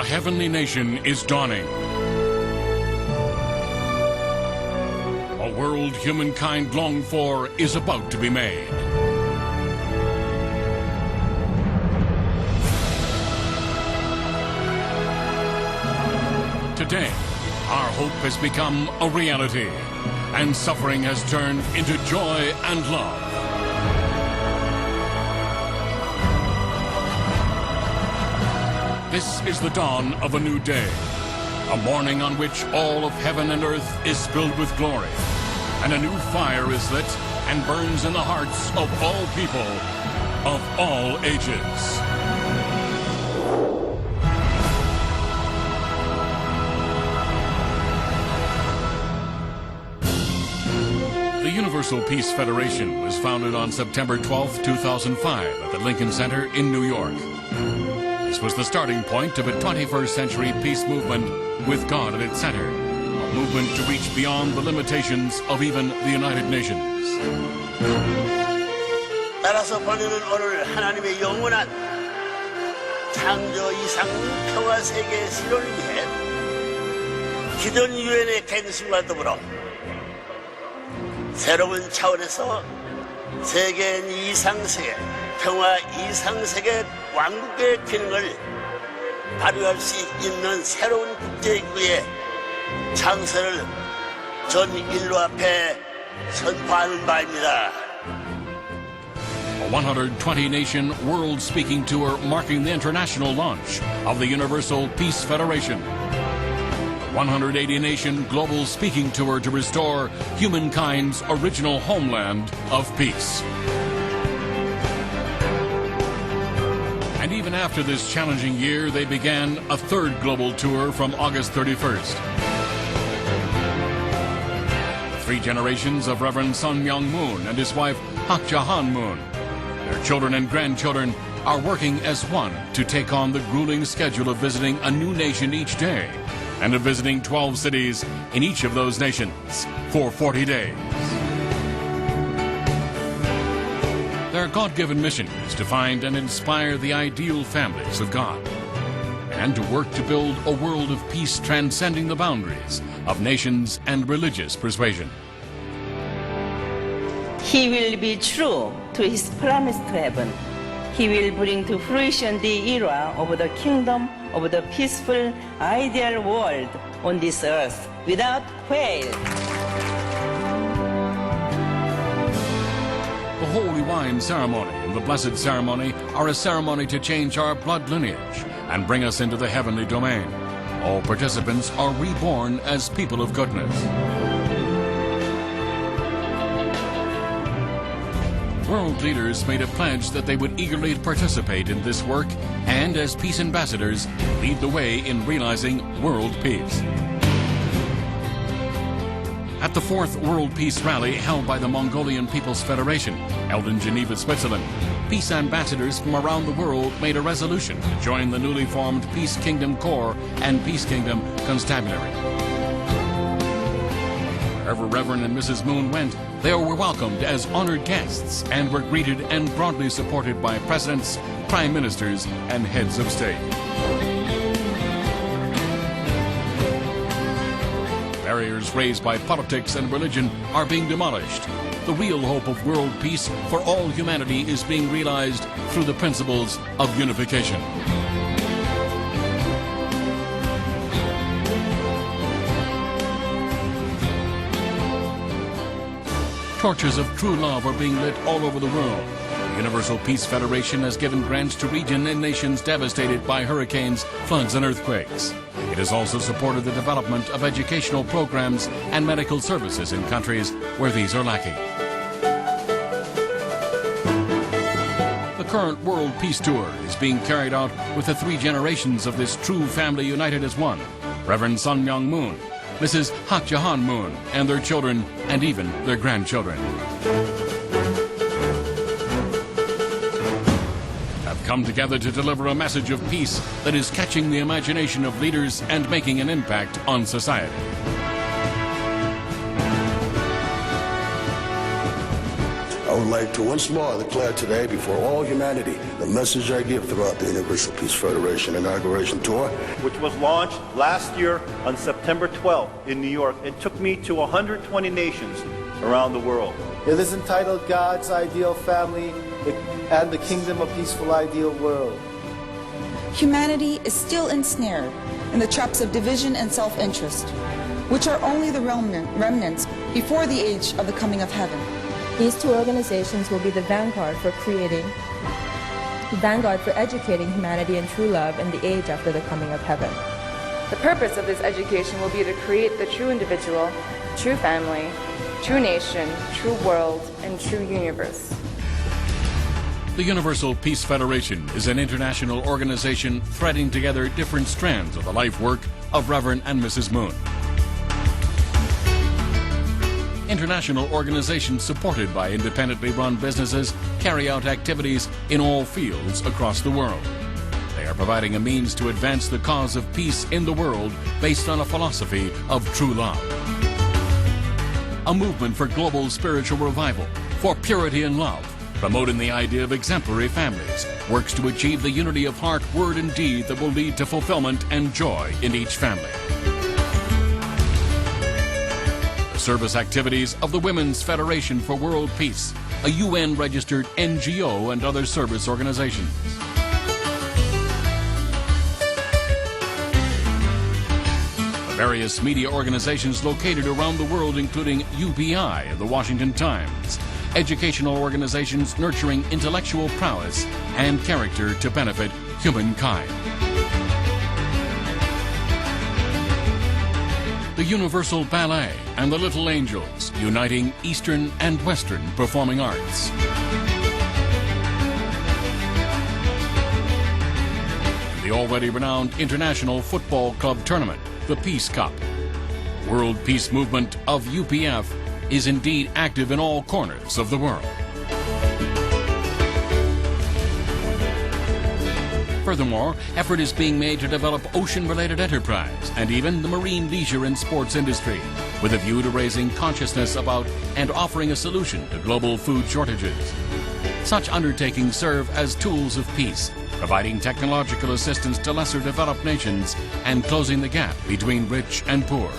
A heavenly nation is dawning. A world humankind longed for is about to be made. Today, our hope has become a reality, and suffering has turned into joy and love. This is the dawn of a new day, a morning on which all of heaven and earth is filled with glory, and a new fire is lit and burns in the hearts of all people, of all ages. The Universal Peace Federation was founded on September 12, 2005 at the Lincoln Center in New York. This was the starting point of a 21st century peace movement with God at its center, a movement to reach beyond the limitations of even the United Nations. 따라서 번뇌는 오늘 하나님의 영원한 창조 이상 평화 세계 실현을 위해 기존 유엔의 갱신과 더불어 새로운 차원에서 세계 이상세계 평화 이상세계 왕국의 기능을 발휘할 수 있는 새로운 국제기구의 창설을 전 인류 앞에 선포하는 바입니다. A 120-nation world speaking tour marking the international launch of the Universal Peace Federation. A 180-nation global speaking tour to restore humankind's original homeland of peace. And even after this challenging year, they began a third global tour from August 31st. The three generations of Reverend Sun Myung Moon and his wife Hak Ja-han Moon, their children and grandchildren, are working as one to take on the grueling schedule of visiting a new nation each day and of visiting 12 cities in each of those nations for 40 days. Their God-given mission is to find and inspire the ideal families of God and to work to build a world of peace transcending the boundaries of nations and religious persuasion. He will be true to his promise to heaven. He will bring to fruition the era of the kingdom of the peaceful, ideal world on this earth without fail. The Holy Wine Ceremony and the Blessed Ceremony are a ceremony to change our blood lineage and bring us into the heavenly domain. All participants are reborn as people of goodness. World leaders made a pledge that they would eagerly participate in this work and, as peace ambassadors, lead the way in realizing world peace. At the fourth World Peace Rally held by the Mongolian People's Federation, held in Geneva, Switzerland, peace ambassadors from around the world made a resolution to join the newly formed Peace Kingdom Corps and Peace Kingdom Constabulary. Wherever Reverend and Mrs. Moon went, they were welcomed as honored guests and were greeted and broadly supported by presidents, prime ministers, and heads of state. Barriers raised by politics and religion are being demolished. The real hope of world peace for all humanity is being realized through the principles of unification. Torches of true love are being lit all over the world. The Universal Peace Federation has given grants to regions and nations devastated by hurricanes, floods, and earthquakes. It has also supported the development of educational programs and medical services in countries where these are lacking. The current World Peace Tour is being carried out with the three generations of this true family united as one: Reverend Sun Myung Moon, Mrs. Hak Ja-han Moon, and their children, and even their grandchildren. Have come together to deliver a message of peace that is catching the imagination of leaders and making an impact on society. I would like to once more declare today before all humanity the message I give throughout the Universal Peace Federation inauguration tour. Which was launched last year on September 12th in New York and took me to 120 nations around the world. It is entitled God's Ideal Family and the Kingdom of Peaceful Ideal World. Humanity is still ensnared in the traps of division and self-interest, which are only the remnants before the age of the coming of heaven. These two organizations will be the vanguard for educating humanity in true love in the age after the coming of heaven. The purpose of this education will be to create the true individual, true family, true nation, true world, and true universe. The Universal Peace Federation is an international organization threading together different strands of the life work of Reverend and Mrs. Moon. International organizations supported by independently run businesses carry out activities in all fields across the world. They are providing a means to advance the cause of peace in the world based on a philosophy of true love. A movement for global spiritual revival, for purity and love, promoting the idea of exemplary families, works to achieve the unity of heart, word, and deed that will lead to fulfillment and joy in each family. The service activities of the Women's Federation for World Peace, a UN-registered NGO and other service organizations. The various media organizations located around the world, including UPI and the Washington Times, educational organizations nurturing intellectual prowess and character to benefit humankind. The Universal Ballet and the Little Angels, uniting Eastern and Western performing arts. The already renowned International Football Club Tournament, the Peace Cup. World Peace Movement of UPF is indeed active in all corners of the world. Furthermore, effort is being made to develop ocean-related enterprise and even the marine leisure and sports industry, with a view to raising consciousness about and offering a solution to global food shortages. Such undertakings serve as tools of peace, providing technological assistance to lesser developed nations and closing the gap between rich and poor.